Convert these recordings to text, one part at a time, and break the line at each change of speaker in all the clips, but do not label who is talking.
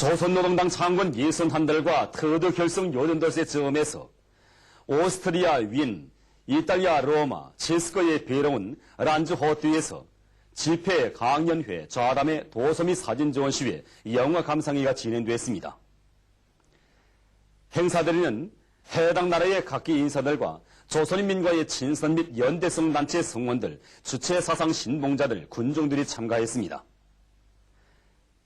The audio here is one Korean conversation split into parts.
조선노동당 창건 61달과 터드 결성 요전돌세 즈음에서 오스트리아 윈, 이탈리아 로마, 체스코에 배로운 란즈 호트에서 집회, 강연회, 좌담회, 도서 및 사진 지원 시위에 영화 감상회가 진행됐습니다. 행사들에는 해당 나라의 각기 인사들과 조선인민과의 친선 및 연대성 단체 성원들, 주체 사상 신봉자들, 군종들이 참가했습니다.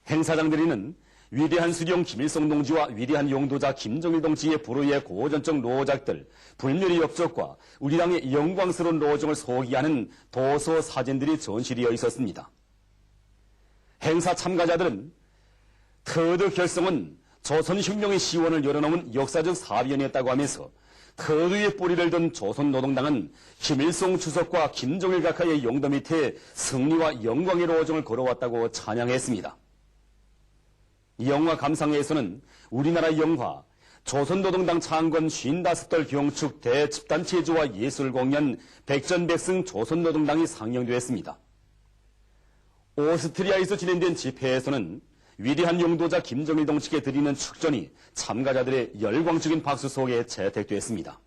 행사장들에는 위대한 수령 김일성 동지와 위대한 용도자 김정일 동지의 불후의 고전적 노작들, 불멸의 업적과 우리 당의 영광스러운 노정을 소개하는 도서 사진들이 전시되어 있었습니다. 행사 참가자들은 터드 결성은 조선혁명의 시원을 열어놓은 역사적 사변이었다고 하면서 터드의 뿌리를 둔 조선노동당은 김일성 주석과 김정일 각하의 용도 밑에 승리와 영광의 노정을 걸어왔다고 찬양했습니다. 영화 감상회에서는 우리나라 영화, 조선노동당 창건 55돌 경축 대집단체조와 예술공연 백전백승 조선노동당이 상영되었습니다. 오스트리아에서 진행된 집회에서는 위대한 용도자 김정일 동지께 드리는 축전이 참가자들의 열광적인 박수 속에 채택되었습니다.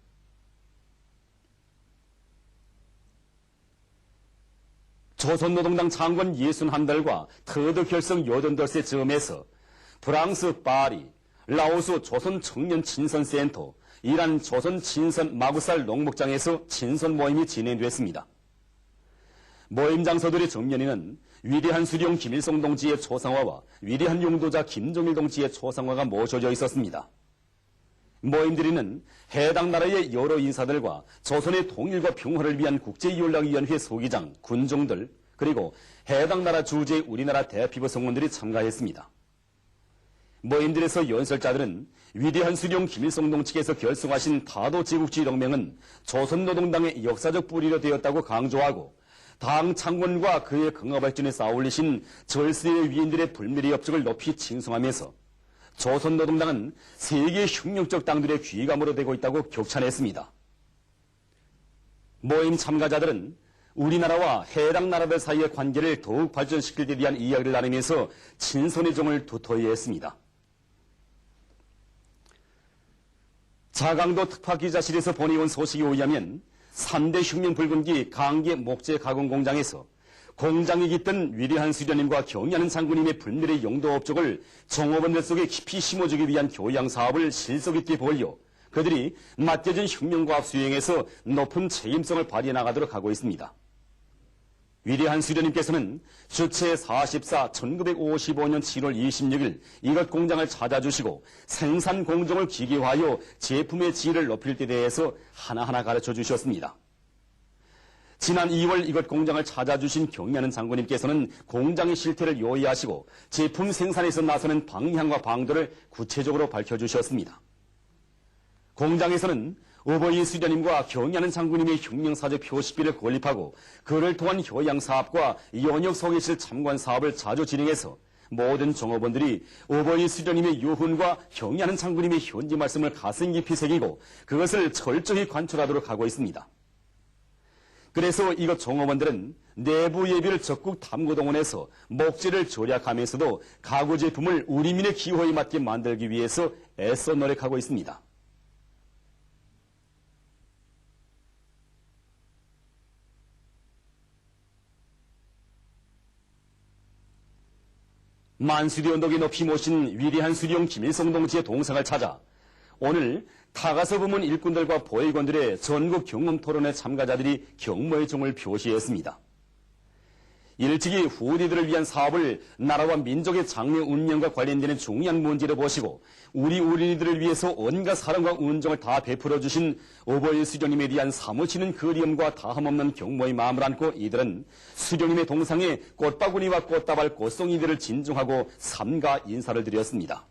조선노동당 창건 61달과 터드 결성 요전돌세 즈음에서 프랑스 파리, 라오스 조선 청년 친선센터, 이란 조선 친선 마구살 농목장에서 친선 모임이 진행됐습니다. 모임 장소들의 정면에는 위대한 수령 김일성 동지의 초상화와 위대한 용도자 김정일 동지의 초상화가 모셔져 있었습니다. 모임들에는 해당 나라의 여러 인사들과 조선의 통일과 평화를 위한 국제연락위원회 소기장, 군종들, 그리고 해당 나라 주재의 우리나라 대피부 성원들이 참가했습니다. 모임들에서 연설자들은 위대한 수령 김일성 동지께서 결성하신 다도제국주의 동맹은 조선노동당의 역사적 뿌리로 되었다고 강조하고 당 창건과 그의 강화 발전에 쌓아올리신 절세의 위인들의 불멸의 업적을 높이 칭송하면서 조선노동당은 세계 흉력적 당들의 귀감으로 되고 있다고 격찬했습니다. 모임 참가자들은 우리나라와 해당 나라들 사이의 관계를 더욱 발전시킬 데 대한 이야기를 나누면서 친선의 정을 두터이 했습니다. 자강도 특파기자실에서 보내온 소식에 의하면 3대 혁명 붉은기 강계 목재 가공 공장에서 공장에 깃든 위대한 수련님과 경의하는 장군님의 불멸의 용도 업적을 종업원들 속에 깊이 심어주기 위한 교양 사업을 실속 있게 벌려 그들이 맡겨진 혁명과학 수행에서 높은 책임성을 발휘해 나가도록 하고 있습니다. 위대한 수련님께서는 주체 44 1955년 7월 26일 이것 공장을 찾아주시고 생산 공정을 기계화하여 제품의 질을 높일 때 대해서 하나하나 가르쳐 주셨습니다. 지난 2월 이것 공장을 찾아주신 경의하는 장군님께서는 공장의 실태를 요의하시고 제품 생산에서 나서는 방향과 방도를 구체적으로 밝혀주셨습니다. 공장에서는 어버이 수련님과 경의하는 장군님의 혁명사적 표시비를 건립하고 그를 통한 효양사업과 연역 소개실 참관 사업을 자주 진행해서 모든 종업원들이 어버이 수련님의 유훈과 경의하는 장군님의 현지 말씀을 가슴 깊이 새기고 그것을 철저히 관철하도록 하고 있습니다. 그래서 이것 종업원들은 내부 예비를 적극 탐구동원해서 목재를 절약하면서도 가구 제품을 우리민의 기호에 맞게 만들기 위해서 애써 노력하고 있습니다. 만수리 언덕에 높이 모신 위대한 수령 김일성 동지의 동상을 찾아 오늘 타가서 부문 일꾼들과 보위관들의 전국 경험 토론회 참가자들이 경모의 정을 표시했습니다. 일찍이 후대들을 위한 사업을 나라와 민족의 장래 운명과 관련되는 중요한 문제로 보시고 우리들을 위해서 온갖 사랑과 은정을 다 베풀어 주신 어버이 수령님에 대한 사무치는 그리움과 다함없는 경모의 마음을 안고 이들은 수령님의 동상에 꽃바구니와 꽃다발, 꽃송이들을 진중하고 삼가 인사를 드렸습니다.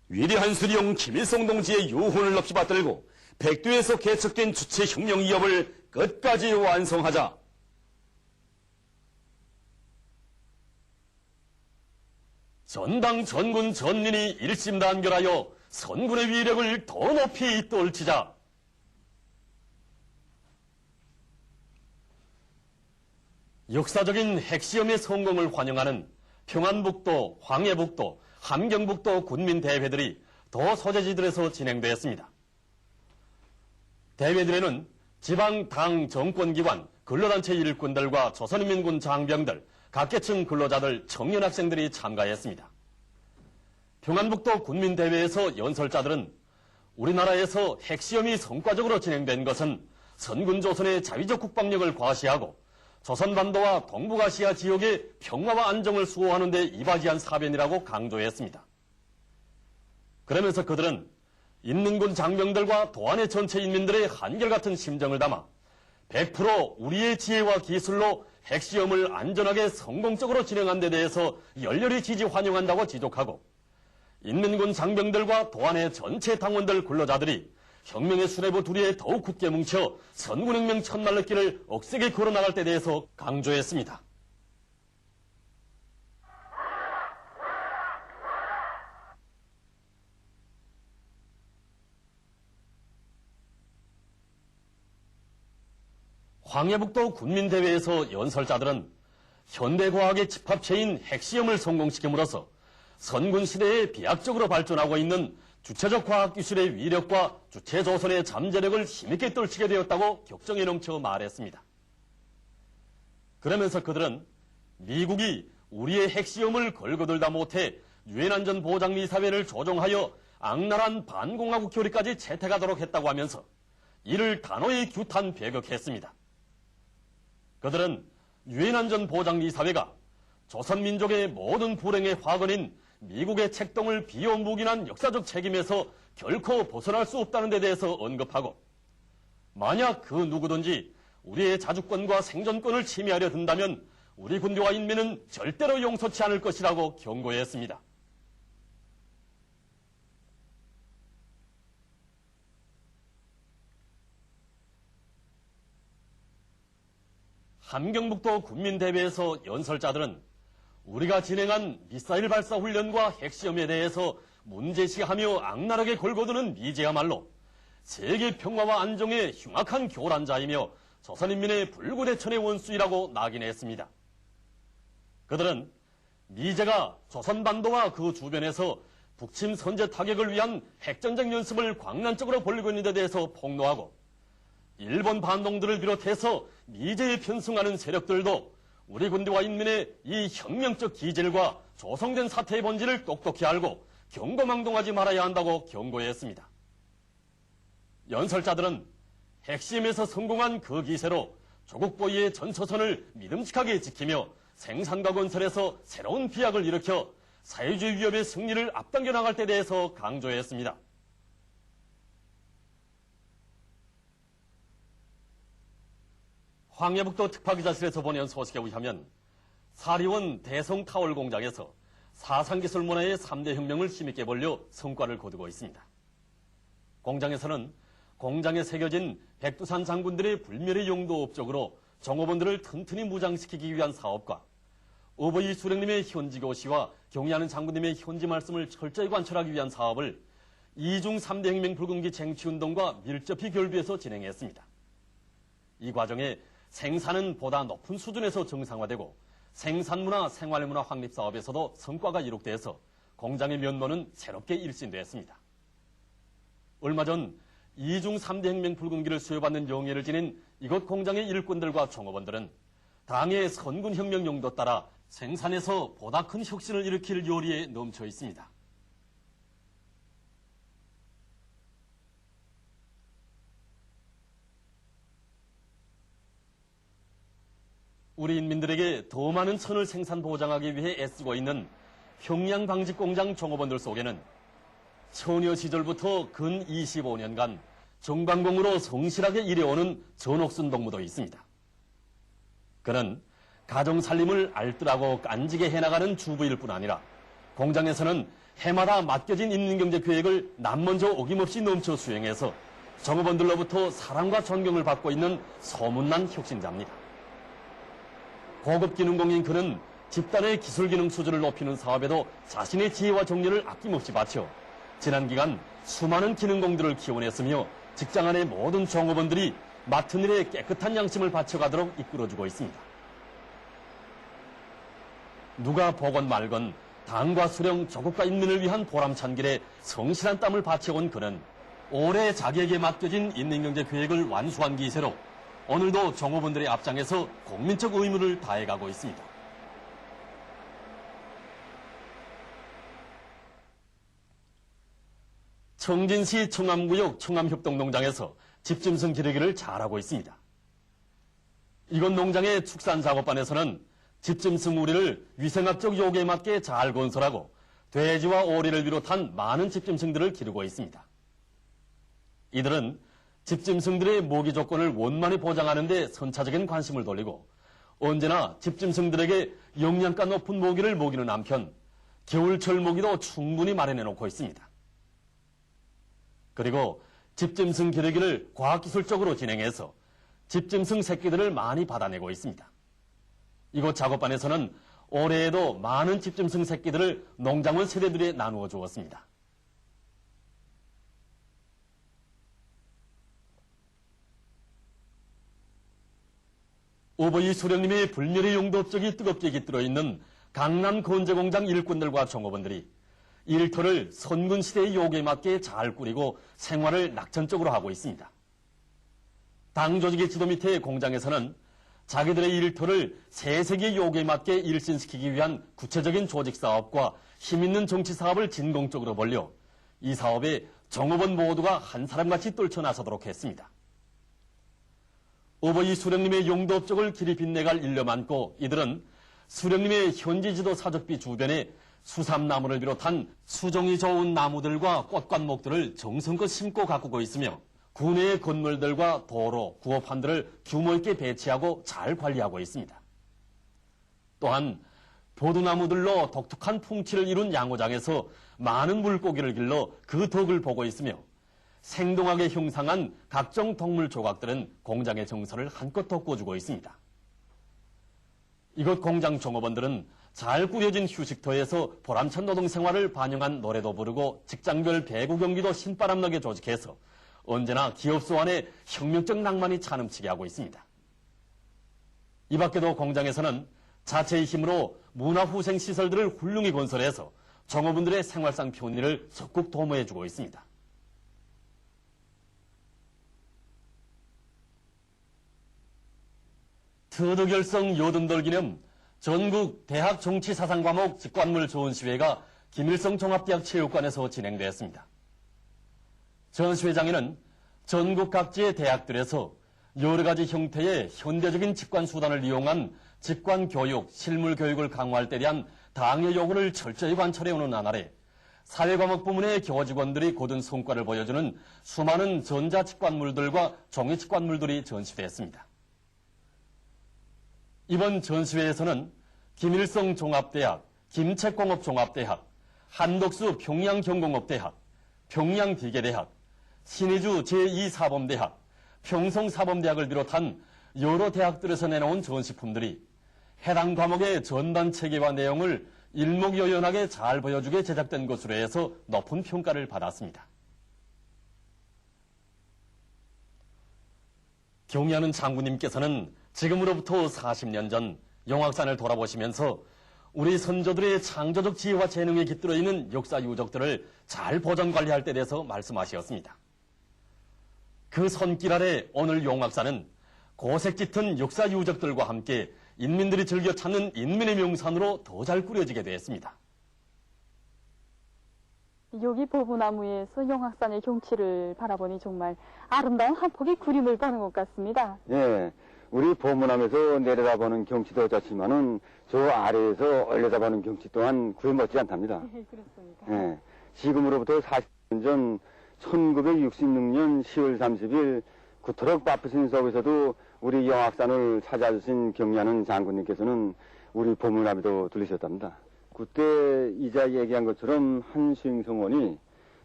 위대한 수령 김일성 동지의 유훈을 높이 받들고 백두에서 개척된 주체 혁명 이업을 끝까지 완성하자. 전당 전군 전민이 일심단결하여 선군의 위력을 더 높이 떨치자.
역사적인 핵시험의 성공을 환영하는 평안북도, 황해북도, 함경북도 군민대회들이 도 소재지들에서 진행되었습니다. 대회들에는 지방 당 정권기관, 근로단체 일꾼들과 조선인민군 장병들, 각계층 근로자들, 청년 학생들이 참가했습니다. 평안북도 군민대회에서 연설자들은 우리나라에서 핵시험이 성과적으로 진행된 것은 선군조선의 자위적 국방력을 과시하고 조선반도와 동북아시아 지역의 평화와 안정을 수호하는 데 이바지한 사변이라고 강조했습니다. 그러면서 그들은 인민군 장병들과 도안의 전체 인민들의 한결같은 심정을 담아 100% 우리의 지혜와 기술로 핵시험을 안전하게 성공적으로 진행한 데 대해서 열렬히 지지 환영한다고 지적하고 인민군 장병들과 도안의 전체 당원들 근로자들이 혁명의 수레부 둘이에 더욱 굳게 뭉쳐 선군혁명 첫날레길을 억세게 걸어나갈 때 대해서 강조했습니다. 황해북도 군민대회에서 연설자들은 현대과학의 집합체인 핵시험을 성공시킴으로써 선군시대에 비약적으로 발전하고 있는 주체적 과학기술의 위력과 주체조선의 잠재력을 힘있게 떨치게 되었다고 격정에 넘쳐 말했습니다. 그러면서 그들은 미국이 우리의 핵시험을 걸거들다 못해 유엔안전보장이사회를 조정하여 악랄한 반공화국 교리까지 채택하도록 했다고 하면서 이를 단호히 규탄 배격했습니다. 그들은 유엔안전보장이사회가 조선민족의 모든 불행의 화근인 미국의 책동을 비용무긴한 역사적 책임에서 결코 벗어날 수 없다는 데 대해서 언급하고 만약 그 누구든지 우리의 자주권과 생존권을 침해하려 든다면 우리 군대와 인민은 절대로 용서치 않을 것이라고 경고했습니다. 함경북도 군민대회에서 연설자들은 우리가 진행한 미사일 발사 훈련과 핵시험에 대해서 문제시하며 악랄하게 걸거드는 미제야말로 세계 평화와 안정의 흉악한 교란자이며 조선인민의 불구대천의 원수이라고 낙인했습니다. 그들은 미제가 조선반도와 그 주변에서 북침 선제 타격을 위한 핵전쟁 연습을 광란적으로 벌이고 있는 데 대해서 폭로하고 일본 반동들을 비롯해서 미제에 편승하는 세력들도 우리 군대와 인민의 이 혁명적 기질과 조성된 사태의 본질을 똑똑히 알고 경고망동하지 말아야 한다고 경고했습니다. 연설자들은 핵심에서 성공한 그 기세로 조국 보위의 전초선을 믿음직하게 지키며 생산과 건설에서 새로운 비약을 일으켜 사회주의 위협의 승리를 앞당겨 나갈 때 대해서 강조했습니다. 황해북도 특파기자실에서 보낸 소식에 의하면 사리원 대성타월 공장에서 사상기술 문화의 3대 혁명을 힘있게 벌려 성과를 거두고 있습니다. 공장에서는 공장에 새겨진 백두산 장군들의 불멸의 용도 업적으로 종업원들을 튼튼히 무장시키기 위한 사업과 어버이 수령님의 현지 교시와 경의하는 장군님의 현지 말씀을 철저히 관철하기 위한 사업을 이중 3대 혁명 불금기 쟁취운동과 밀접히 결부해서 진행했습니다. 이 과정에 생산은 보다 높은 수준에서 정상화되고 생산문화, 생활문화 확립 사업에서도 성과가 이룩돼서 공장의 면모는 새롭게 일신됐습니다. 얼마 전 이중 3대 혁명 불금기를 수여받는 영예를 지닌 이곳 공장의 일꾼들과 종업원들은 당의 선군혁명 용도 따라 생산에서 보다 큰 혁신을 일으킬 요리에 넘쳐 있습니다. 우리 인민들에게 더 많은 천을 생산 보장하기 위해 애쓰고 있는 평양방직공장 종업원들 속에는 처녀 시절부터 근 25년간 정방공으로 성실하게 일해오는 전옥순 동무도 있습니다. 그는 가정 살림을 알뜰하고 깐지게 해나가는 주부일 뿐 아니라 공장에서는 해마다 맡겨진 인민경제 계획을 남먼저 어김없이 넘쳐 수행해서 종업원들로부터 사랑과 존경을 받고 있는 소문난 혁신자입니다. 고급 기능공인 그는 집단의 기술 기능 수준을 높이는 사업에도 자신의 지혜와 정열을 아낌없이 바쳐 지난 기간 수많은 기능공들을 키워냈으며 직장 안의 모든 종업원들이 맡은 일에 깨끗한 양심을 바쳐가도록 이끌어주고 있습니다. 누가 보건 말건 당과 수령, 조국과 인민을 위한 보람찬 길에 성실한 땀을 바쳐온 그는 올해 자기에게 맡겨진 인민경제 계획을 완수한 기세로 오늘도 종업원들의 앞장에서 국민적 의무를 다해가고 있습니다. 청진시 청암구역 청암협동농장에서 집짐승 기르기를 잘하고 있습니다. 이곳 농장의 축산작업반에서는 집짐승 우리를 위생학적 요구에 맞게 잘 건설하고 돼지와 오리를 비롯한 많은 집짐승들을 기르고 있습니다. 이들은 집짐승들의 모기 조건을 원만히 보장하는 데 선차적인 관심을 돌리고 언제나 집짐승들에게 영양가 높은 모기를 먹이는 한편 겨울철 모기도 충분히 마련해 놓고 있습니다. 그리고 집짐승 기르기를 과학기술적으로 진행해서 집짐승 새끼들을 많이 받아내고 있습니다. 이곳 작업반에서는 올해에도 많은 집짐승 새끼들을 농장원 세대들에 나누어 주었습니다. 오버이 수령님의 불멸의 용도 업적이 뜨겁게 깃들어 있는 강남 건재공장 일꾼들과 종업원들이 일터를 선군시대의 요구에 맞게 잘 꾸리고 생활을 낙천적으로 하고 있습니다. 당 조직의 지도 밑에 공장에서는 자기들의 일터를 새 세기의 요구에 맞게 일신시키기 위한 구체적인 조직 사업과 힘있는 정치 사업을 진공적으로 벌려 이 사업에 종업원 모두가 한 사람같이 떨쳐나서도록 했습니다. 오버이 수령님의 용도 업적을 길이 빛내갈 일념 안고 이들은 수령님의 현지 지도 사적비 주변에 수삼나무를 비롯한 수종이 좋은 나무들과 꽃관목들을 정성껏 심고 가꾸고 있으며 구내의 건물들과 도로, 구업판들을 규모 있게 배치하고 잘 관리하고 있습니다. 또한 보두나무들로 독특한 풍치를 이룬 양호장에서 많은 물고기를 길러 그 덕을 보고 있으며 생동하게 형상한 각종 동물 조각들은 공장의 정서를 한껏 돋궈주고 있습니다. 이곳 공장 종업원들은 잘 꾸려진 휴식터에서 보람찬 노동생활을 반영한 노래도 부르고 직장별 배구 경기도 신바람나게 조직해서 언제나 기업소 안에 혁명적 낭만이 차넘치게 하고 있습니다. 이 밖에도 공장에서는 자체의 힘으로 문화후생 시설들을 훌륭히 건설해서 종업원들의 생활상 편의를 적극 도모해주고 있습니다. 트드결성 여든돌 기념 전국 대학 정치사상과목 직관물 조언시회가 김일성 종합대학 체육관에서 진행되었습니다. 전시회장에는 전국 각지의 대학들에서 여러 가지 형태의 현대적인 직관 수단을 이용한 직관 교육, 실물 교육을 강화할 때 대한 당의 요구를 철저히 관철해오는 나날에 사회과목 부문의 교직원들이 고든 성과를 보여주는 수많은 전자직관물들과 종이직관물들이 전시됐습니다. 이번 전시회에서는 김일성 종합대학, 김책공업종합대학, 한덕수 평양경공업대학, 평양기계대학, 신의주 제2사범대학, 평성사범대학을 비롯한 여러 대학들에서 내놓은 전시품들이 해당 과목의 전반 체계와 내용을 일목요연하게 잘 보여주게 제작된 것으로 해서 높은 평가를 받았습니다. 경의하는 장군님께서는 지금으로부터 40년 전 용악산을 돌아보시면서 우리 선조들의 창조적 지혜와 재능에 깃들어 있는 역사 유적들을 잘 보존 관리할 때 대해서 말씀하셨습니다. 그 손길 아래 오늘 용악산은 고색 짙은 역사 유적들과 함께 인민들이 즐겨 찾는 인민의 명산으로 더 잘 꾸려지게 되었습니다.
여기 보부나무에서 용악산의 경치를 바라보니 정말 아름다운 한 폭의 그림을 보는 것 같습니다.
예, 우리 보문함에서 내려다보는 경치도 좋지만은 저 아래에서 올려다보는 경치 또한 구애 못지 않답니다.
네, 그렇습니다.
예, 지금으로부터 40년 전 1966년 10월 30일 구토록 바쁘신 속에서도 우리 영악산을 찾아주신 경의하는 장군님께서는 우리 보문함에도 들리셨답니다. 그때 이자 얘기한 것처럼 한수행성원이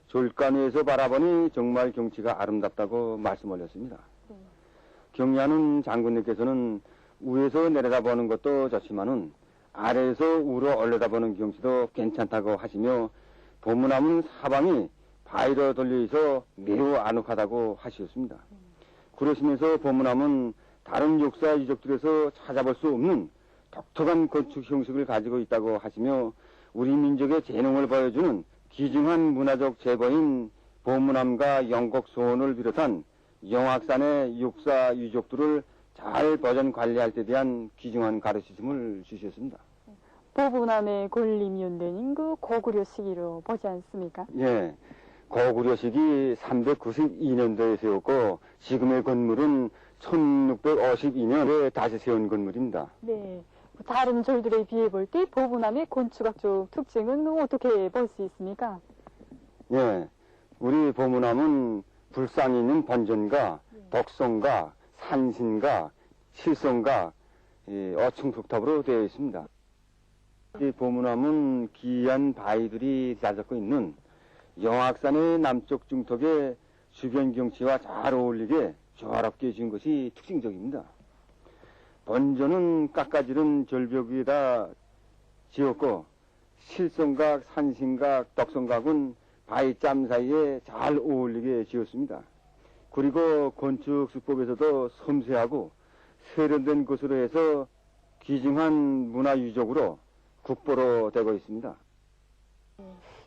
졸간 위에서 바라보니 정말 경치가 아름답다고 말씀 올렸습니다. 경의하는 장군님께서는 위에서 내려다보는 것도 좋지만은 아래에서 우러 올려다보는 경치도 괜찮다고 하시며 보문함은 사방이 바위로 돌려있어 매우 아늑하다고 하셨습니다. 그러시면서 보문함은 다른 역사 유적들에서 찾아볼 수 없는 독특한 건축 형식을 가지고 있다고 하시며 우리 민족의 재능을 보여주는 귀중한 문화적 제보인 보문함과 영곡소원을 비롯한 영악산의 역사 유적들을 잘 보존 관리할 때 대한 귀중한 가르치심을 주셨습니다.
보문함의 건립연대는 그 고구려 시기로 보지 않습니까?
예, 고구려식이 392년도에 세웠고 지금의 건물은 1652년에 다시 세운 건물입니다.
네. 다른 절들에 비해 볼 때 보문함의 건축학적 특징은 어떻게 볼 수 있습니까?
예, 우리 보문함은 불상이 있는 번전가, 덕성가, 산신가, 실성가, 어층석탑으로 되어 있습니다. 이 보문함은 귀한 바위들이 다잡고 있는 영악산의 남쪽 중턱에 주변 경치와 잘 어울리게 조화롭게 지은 것이 특징적입니다. 번전은 깎아지른 절벽 위에다 지었고 실성각, 산신각, 덕성각은 바위짬 사이에 잘 어울리게 지었습니다. 그리고 건축 수법에서도 섬세하고 세련된 것으로 해서 귀중한 문화유적으로 국보로 되고 있습니다.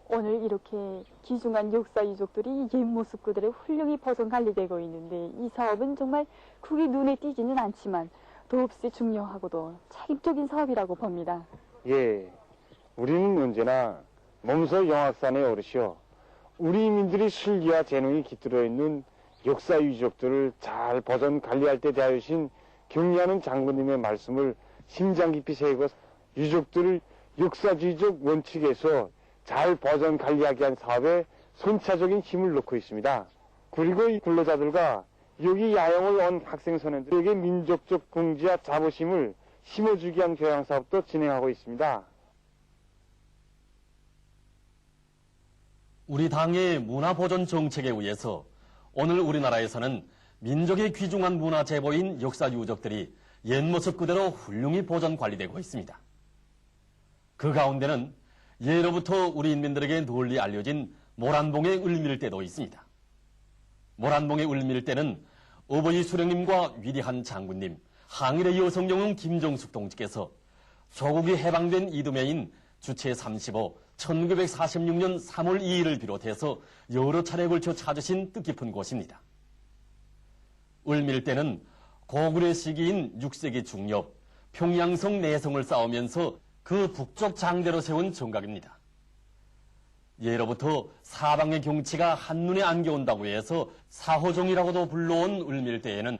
오늘 이렇게 귀중한 역사 유적들이 옛 모습 그대로 훌륭히 보존 관리되고 있는데 이 사업은 정말 크게 눈에 띄지는 않지만 더없이 중요하고도 책임적인 사업이라고 봅니다.
예, 우리는 언제나 몸소 영악산의 어르시여 우리 민들의 실기와 재능이 깃들어 있는 역사 유적들을 잘 보존 관리할 때 대하여신 경리하는 장군님의 말씀을 심장 깊이 새기고 유적들을 역사주의적 원칙에서 잘 보존 관리하기 위한 사업에 선차적인 힘을 넣고 있습니다. 그리고 이 근로자들과 여기 야영을 온 학생 선생들에게 민족적 긍지와 자부심을 심어주기 위한 교양 사업도 진행하고 있습니다.
우리 당의 문화보존 정책에 의해서 오늘 우리나라에서는 민족의 귀중한 문화 제보인 역사 유적들이 옛 모습 그대로 훌륭히 보존 관리되고 있습니다. 그 가운데는 예로부터 우리 인민들에게 널리 알려진 모란봉의 을밀대도 있습니다. 모란봉의 을밀대는 어버이 수령님과 위대한 장군님, 항일의 여성영웅 김정숙 동지께서 조국이 해방된 이듬해인 주체 35, 1946년 3월 2일을 비롯해서 여러 차례에 걸쳐 찾으신 뜻깊은 곳입니다. 을밀대는 고구려 시기인 6세기 중엽, 평양성 내성을 쌓으면서 그 북쪽 장대로 세운 정각입니다. 예로부터 사방의 경치가 한눈에 안겨온다고 해서 사호종이라고도 불러온 을밀대에는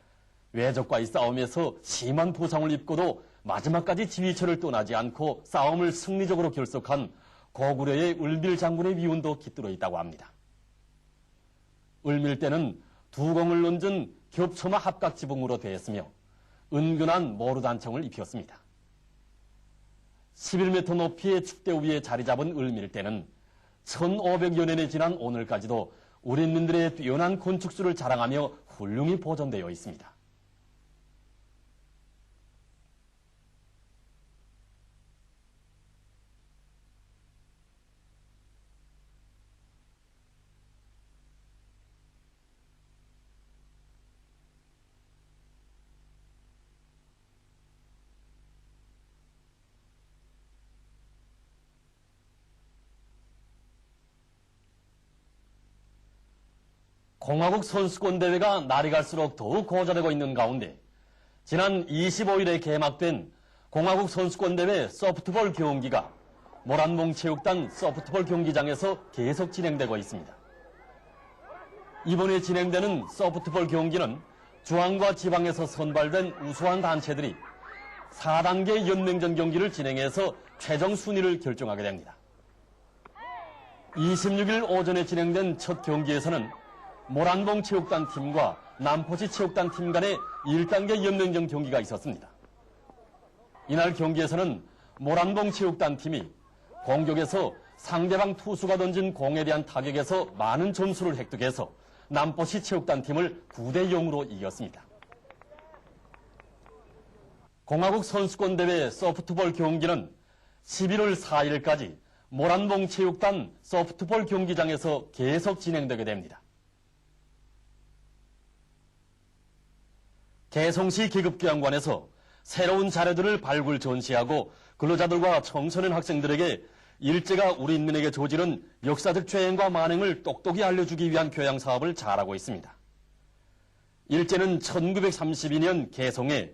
외적과의 싸움에서 심한 부상을 입고도 마지막까지 지휘처를 떠나지 않고 싸움을 승리적으로 결속한 고구려의 을밀 장군의 위운도 깃들어 있다고 합니다. 을밀대는 두 공을 얹은 겹쳐마 합각 지붕으로 되었으며 은근한 모루단청을 입혔습니다. 11m 높이의 축대 위에 자리 잡은 을밀대는 1500여 년이 지난 오늘까지도 우리 인민들의 뛰어난 건축술을 자랑하며 훌륭히 보존되어 있습니다. 공화국 선수권대회가 날이 갈수록 더욱 고조되고 있는 가운데 지난 25일에 개막된 공화국 선수권대회 소프트볼 경기가 모란봉 체육단 소프트볼 경기장에서 계속 진행되고 있습니다. 이번에 진행되는 소프트볼 경기는 중앙과 지방에서 선발된 우수한 단체들이 4단계 연맹전 경기를 진행해서 최종 순위를 결정하게 됩니다. 26일 오전에 진행된 첫 경기에서는 모란봉 체육단 팀과 남포시 체육단 팀 간의 1단계 연맹전 경기가 있었습니다. 이날 경기에서는 모란봉 체육단 팀이 공격에서 상대방 투수가 던진 공에 대한 타격에서 많은 점수를 획득해서 남포시 체육단 팀을 9대 0으로 이겼습니다. 공화국 선수권대회 소프트볼 경기는 11월 4일까지 모란봉 체육단 소프트볼 경기장에서 계속 진행되게 됩니다. 개성시 계급교양관에서 새로운 자료들을 발굴 전시하고 근로자들과 청소년 학생들에게 일제가 우리 인민에게 저지른 역사적 죄행과 만행을 똑똑히 알려주기 위한 교양 사업을 잘하고 있습니다. 일제는 1932년 개성에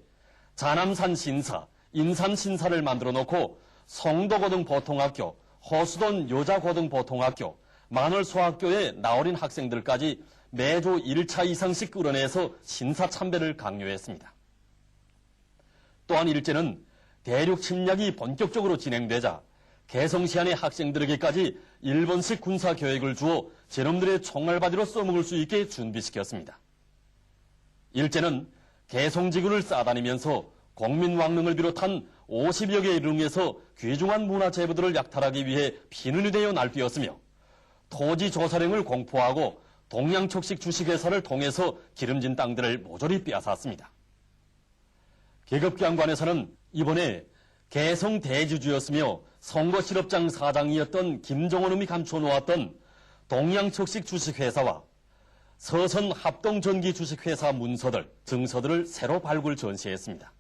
자남산 신사, 인산 신사를 만들어 놓고 성도고등보통학교, 허수돈 여자고등보통학교, 만월소학교의 나어린 학생들까지 매주 1차 이상씩 끌어내서 신사 참배를 강요했습니다. 또한 일제는 대륙 침략이 본격적으로 진행되자 개성시안의 학생들에게까지 일본식 군사 교육을 주어 제놈들의 총알바지로 써먹을 수 있게 준비시켰습니다. 일제는 개성지구를 싸다니면서 공민왕릉을 비롯한 50여 개의 릉에서 귀중한 문화재부들을 약탈하기 위해 비눈이 되어 날뛰었으며 토지조사령을 공포하고 동양촉식 주식회사를 통해서 기름진 땅들을 모조리 빼앗았습니다. 계급기관관에서는 이번에 개성 대주주였으며 선거실업장 사장이었던 김정원음이 감춰놓았던 동양촉식 주식회사와 서선 합동전기 주식회사 문서들, 증서들을 새로 발굴 전시했습니다.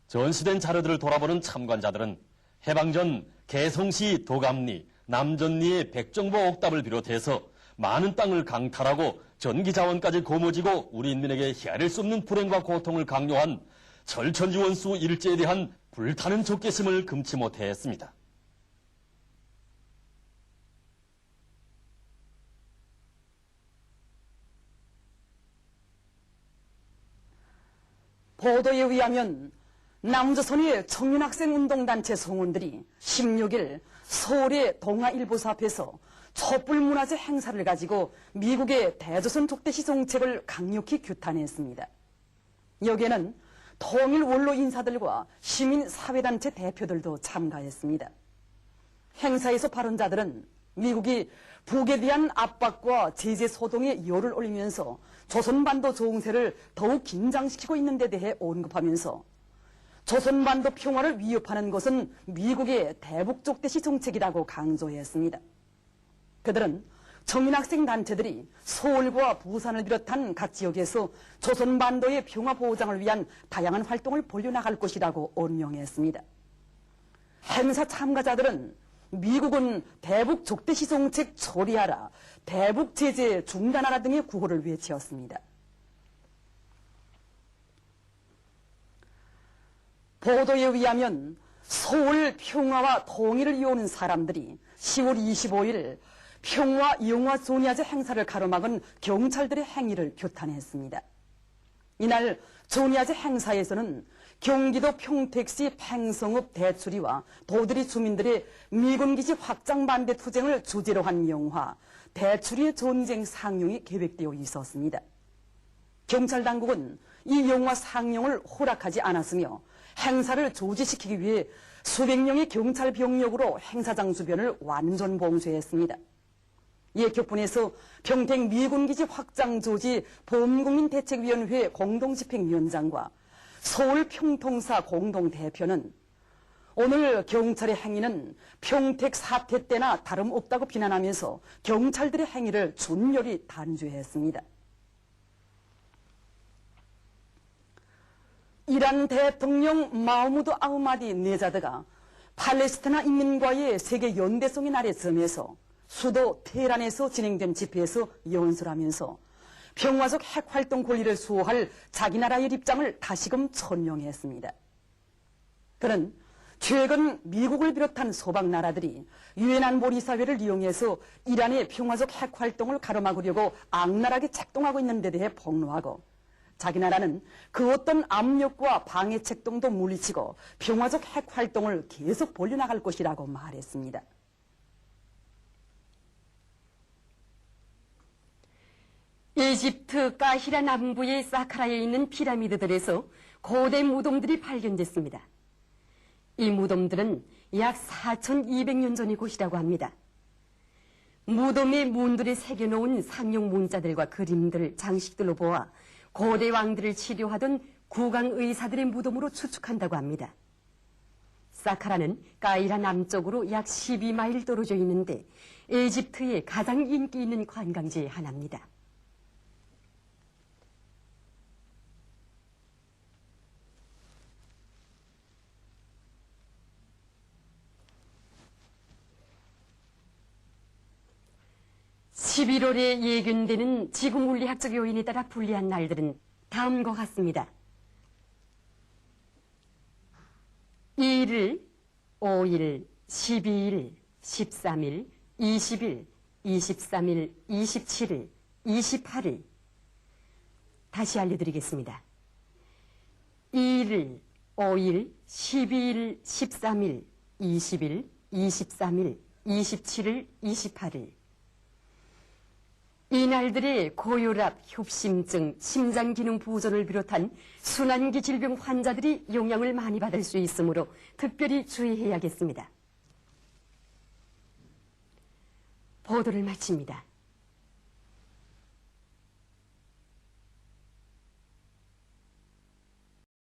전시된 자료들을 돌아보는 참관자들은 해방 전 개성시 도감리, 남전리의 백정보 옥답을 비롯해서 많은 땅을 강탈하고 전기자원까지 거머쥐고 우리 인민에게 헤아릴 수 없는 불행과 고통을 강요한 절천지 원수 일제에 대한 불타는 적개심을 금치 못했습니다.
보도에 의하면 남조선의 청년학생운동단체 성원들이 16일 서울의 동아일보사 앞에서 촛불문화재 행사를 가지고 미국의 대조선 족대시 정책을 강력히 규탄했습니다. 여기에는 통일 원로 인사들과 시민사회단체 대표들도 참가했습니다. 행사에서 발언자들은 미국이 북에 대한 압박과 제재 소동에 열을 올리면서 조선반도 정세를 더욱 긴장시키고 있는 데 대해 언급하면서 조선반도 평화를 위협하는 것은 미국의 대북족대시 정책이라고 강조했습니다. 그들은 청년학생 단체들이 서울과 부산을 비롯한 각 지역에서 조선반도의 평화 보장을 위한 다양한 활동을 벌여나갈 것이라고 언명했습니다. 행사 참가자들은 미국은 대북 족대시 정책 처리하라, 대북 제재 중단하라 등의 구호를 외치었습니다. 보도에 의하면 서울 평화와 통일을 이루는 사람들이 10월 25일 평화 영화 조니아제 행사를 가로막은 경찰들의 행위를 규탄했습니다. 이날 조니아제 행사에서는 경기도 평택시 팽성읍 대추리와 도드리 주민들의 미군기지 확장 반대 투쟁을 주제로 한 영화 대추리의 전쟁 상영이 계획되어 있었습니다. 경찰 당국은 이 영화 상영을 허락하지 않았으며 행사를 조지시키기 위해 수백 명의 경찰 병력으로 행사장 주변을 완전 봉쇄했습니다. 이에 격분해서 평택 미군기지 확장 조지 범국민대책위원회 공동집행위원장과 서울 평통사 공동대표는 오늘 경찰의 행위는 평택 사태 때나 다름없다고 비난하면서 경찰들의 행위를 준열히 단죄했습니다. 이란 대통령 마흐무드 아흐마디 네자드가 팔레스타인 인민과의 세계 연대성의 날에 점에서 수도 테헤란에서 진행된 집회에서 연설하면서 평화적 핵활동 권리를 수호할 자기 나라의 입장을 다시금 천명했습니다. 그는 최근 미국을 비롯한 서방 나라들이 유엔 안보리사회를 이용해서 이란의 평화적 핵활동을 가로막으려고 악랄하게 작동하고 있는 데 대해 폭로하고 자기 나라는 그 어떤 압력과 방해 책동도 물리치고 평화적 핵활동을 계속 벌려나갈 것이라고 말했습니다.
이집트 까히라 남부의 사카라에 있는 피라미드들에서 고대 무덤들이 발견됐습니다. 이 무덤들은 약 4200년 전의 곳이라고 합니다. 무덤에 문들에 새겨놓은 상용 문자들과 그림들, 장식들로 보아 고대 왕들을 치료하던 국왕 의사들의 무덤으로 추측한다고 합니다. 사카라는 까이라 남쪽으로 약 12마일 떨어져 있는데 이집트의 가장 인기 있는 관광지의 하나입니다. 1월에 예견되는 지구물리학적 요인에 따라 불리한 날들은 다음과 같습니다. 2일, 5일, 12일, 13일, 20일, 23일, 27일, 28일. 다시 알려드리겠습니다. 2일, 5일, 12일, 13일, 20일, 23일, 27일, 28일. 이 날들에 고혈압, 협심증, 심장기능 부전을 비롯한 순환기 질병 환자들이 영향을 많이 받을 수 있으므로 특별히 주의해야겠습니다. 보도를 마칩니다.